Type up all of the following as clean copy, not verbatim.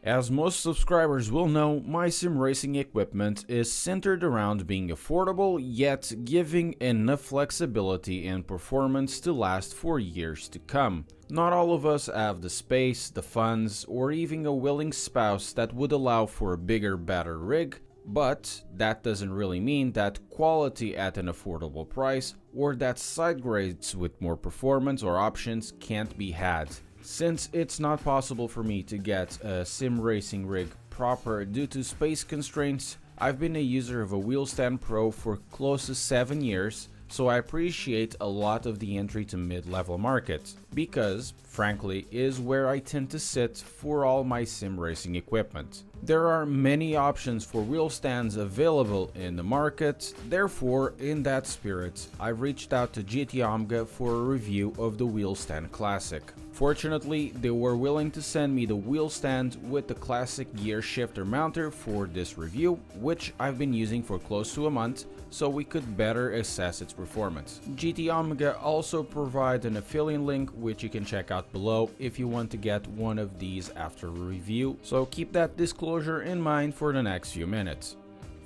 As most subscribers will know, my sim racing equipment is centered around being affordable yet giving enough flexibility and performance to last for years to come. Not all of us have the space, the funds, or even a willing spouse that would allow for a bigger, better rig, but that doesn't really mean that quality at an affordable price or that side grades with more performance or options can't be had. Since it's not possible for me to get a sim racing rig proper due to space constraints, I've been a user of a Wheelstand Pro for close to 7 years, so I appreciate a lot of the entry to mid-level market, because, frankly, is where I tend to sit for all my sim racing equipment. There are many options for wheel stands available in the market, therefore, in that spirit, I've reached out to GT Omega for a review of the Wheelstand Classic. Fortunately, they were willing to send me the wheel stand with the classic gear shifter mounter for this review, which I've been using for close to a month, so we could better assess its performance. GT Omega also provide an affiliate link which you can check out below if you want to get one of these after a review, so keep that disclosure in mind for the next few minutes.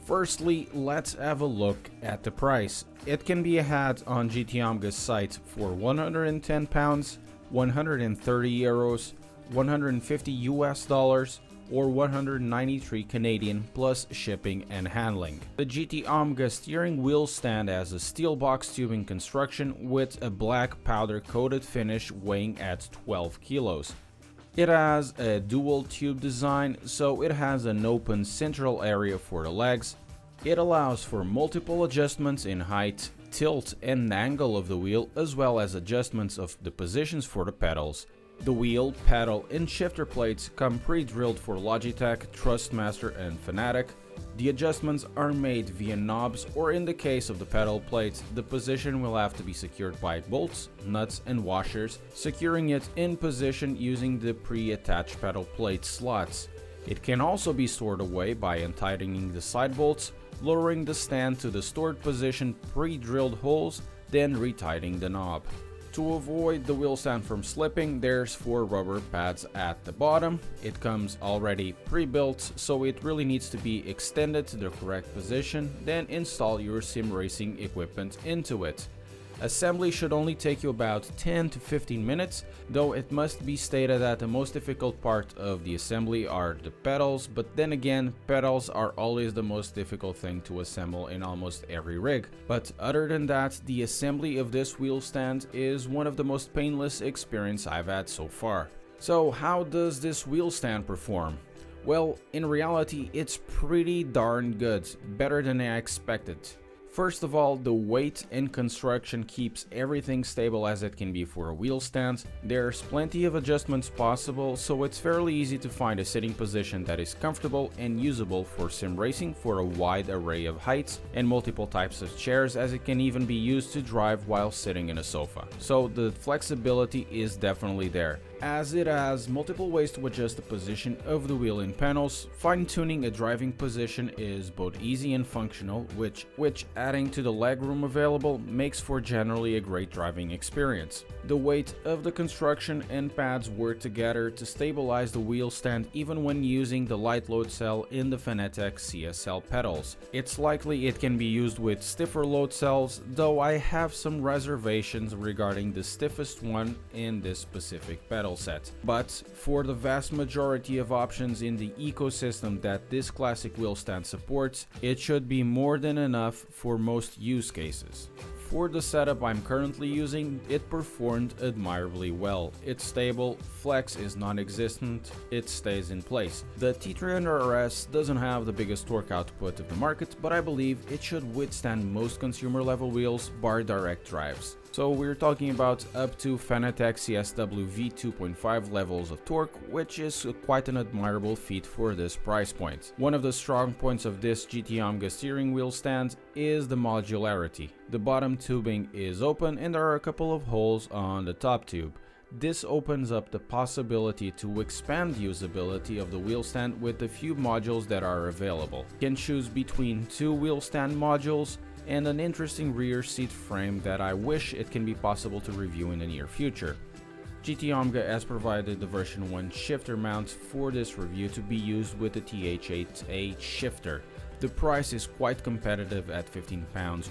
Firstly, let's have a look at the price. It can be had on GT Omega's site for £110, 130 euros, 150 US dollars, or 193 Canadian plus shipping and handling. The GT Omega steering wheel stand has a steel box tubing construction with a black powder coated finish weighing at 12 kilos. It has a dual tube design, so it has an open central area for the legs. It allows for multiple adjustments in height, tilt and angle of the wheel, as well as adjustments of the positions for the pedals. The wheel, pedal and shifter plates come pre-drilled for Logitech, Trustmaster and Fanatic. The adjustments are made via knobs, or in the case of the pedal plates, the position will have to be secured by bolts, nuts and washers, securing it in position using the pre-attached pedal plate slots. It can also be stored away by untightening the side bolts, lowering the stand to the stored position pre-drilled holes, then retightening the knob. To avoid the wheel stand from slipping, there's 4 rubber pads at the bottom. It comes already pre-built, so it really needs to be extended to the correct position, then install your sim racing equipment into it. Assembly should only take you about 10 to 15 minutes, though it must be stated that the most difficult part of the assembly are the pedals, but then again, pedals are always the most difficult thing to assemble in almost every rig. But other than that, the assembly of this wheel stand is one of the most painless experience I've had so far. So how does this wheel stand perform? Well, in reality, it's pretty darn good, better than I expected. First of all, the weight and construction keeps everything stable as it can be for a wheel stand. There's plenty of adjustments possible, so it's fairly easy to find a sitting position that is comfortable and usable for sim racing for a wide array of heights and multiple types of chairs, as it can even be used to drive while sitting in a sofa. So the flexibility is definitely there, as it has multiple ways to adjust the position of the wheel in panels. Fine-tuning a driving position is both easy and functional, which adding to the legroom available makes for generally a great driving experience. The weight of the construction and pads work together to stabilize the wheel stand even when using the light load cell in the Fanatec CSL pedals. It's likely it can be used with stiffer load cells, though I have some reservations regarding the stiffest one in this specific pedal set. But for the vast majority of options in the ecosystem that this classic wheel stand supports, it should be more than enough for most use cases. For the setup I'm currently using, it performed admirably well. It's stable, flex is non-existent, it stays in place. The T300RS doesn't have the biggest torque output of the market, but I believe it should withstand most consumer level wheels bar direct drives. So we're talking about up to Fanatec CSW V2.5 levels of torque, which is quite an admirable feat for this price point. One of the strong points of this GT Omega steering wheel stand is the modularity. The bottom tubing is open and there are a couple of holes on the top tube. This opens up the possibility to expand usability of the wheel stand with the few modules that are available. You can choose between 2 wheel stand modules and an interesting rear seat frame that I wish it can be possible to review in the near future. GT Omega has provided the version 1 shifter mount for this review to be used with the TH8A shifter. The price is quite competitive at £15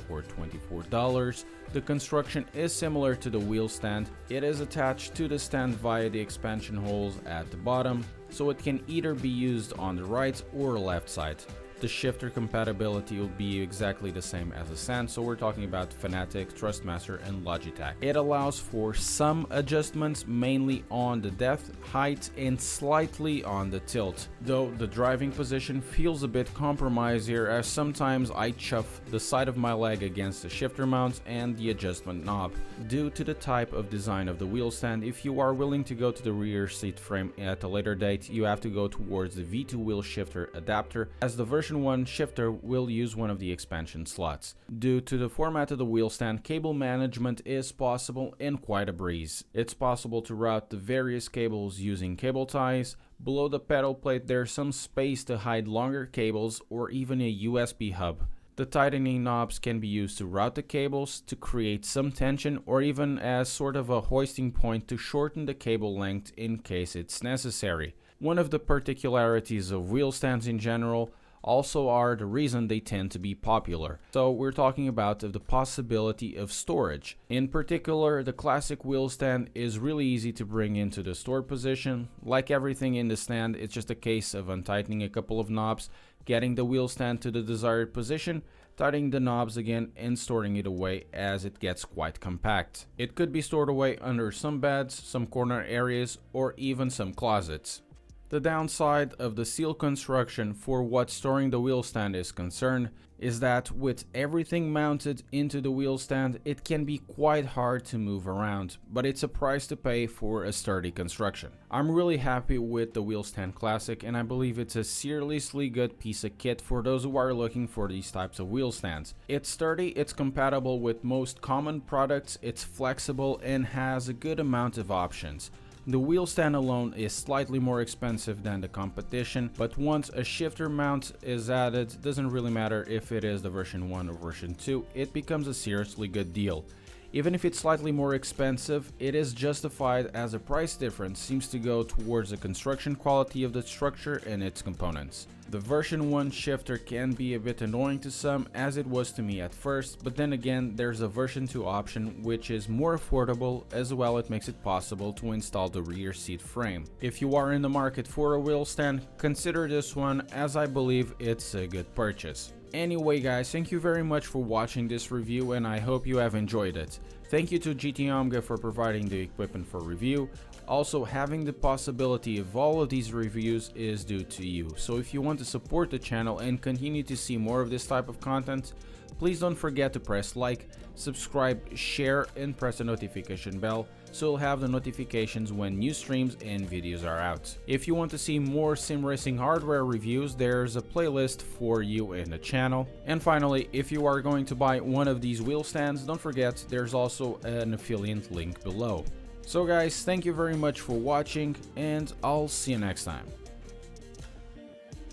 or $24. The construction is similar to the wheel stand. It is attached to the stand via the expansion holes at the bottom, so it can either be used on the right or left side. The shifter compatibility will be exactly the same as the stand, so we're talking about Fanatec, Trustmaster and Logitech. It allows for some adjustments, mainly on the depth, height and slightly on the tilt, though the driving position feels a bit compromised here, as sometimes I chuff the side of my leg against the shifter mount and the adjustment knob. Due to the type of design of the wheel stand, if you are willing to go to the rear seat frame at a later date, you have to go towards the V2 wheel shifter adapter, as the version 1 shifter will use one of the expansion slots. Due to the format of the wheel stand, cable management is possible and quite a breeze. It's possible to route the various cables using cable ties. Below the pedal plate there's some space to hide longer cables or even a USB hub. The tightening knobs can be used to route the cables, to create some tension, or even as sort of a hoisting point to shorten the cable length in case it's necessary. One of the particularities of wheel stands in general also are the reason they tend to be popular. So we're talking about the possibility of storage. In particular, the classic wheel stand is really easy to bring into the stored position. Like everything in the stand, it's just a case of untightening a couple of knobs, getting the wheel stand to the desired position, tightening the knobs again and storing it away as it gets quite compact. It could be stored away under some beds, some corner areas, or even some closets. The downside of the seal construction for what storing the wheel stand is concerned is that with everything mounted into the wheel stand, it can be quite hard to move around, but it's a price to pay for a sturdy construction. I'm really happy with the Wheelstand Classic, and I believe it's a seriously good piece of kit for those who are looking for these types of wheel stands. It's sturdy, it's compatible with most common products, it's flexible and has a good amount of options. The wheel stand alone is slightly more expensive than the competition, but once a shifter mount is added, doesn't really matter if it is the version 1 or version 2, it becomes a seriously good deal. Even if it's slightly more expensive, it is justified as the price difference seems to go towards the construction quality of the structure and its components. The version 1 shifter can be a bit annoying to some, as it was to me at first, but then again there's a version 2 option which is more affordable, as well it makes it possible to install the rear seat frame. If you are in the market for a wheel stand, consider this one, as I believe it's a good purchase. Anyway guys, thank you very much for watching this review and I hope you have enjoyed it. Thank you to GT Omega for providing the equipment for review. Also, having the possibility of all of these reviews is due to you. So if you want to support the channel and continue to see more of this type of content, please don't forget to press like, subscribe, share and press the notification bell so you'll have the notifications when new streams and videos are out. If you want to see more sim racing hardware reviews, there's a playlist for you in the channel. And finally, if you are going to buy one of these wheel stands, don't forget there's also an affiliate link below. So guys, thank you very much for watching and I'll see you next time.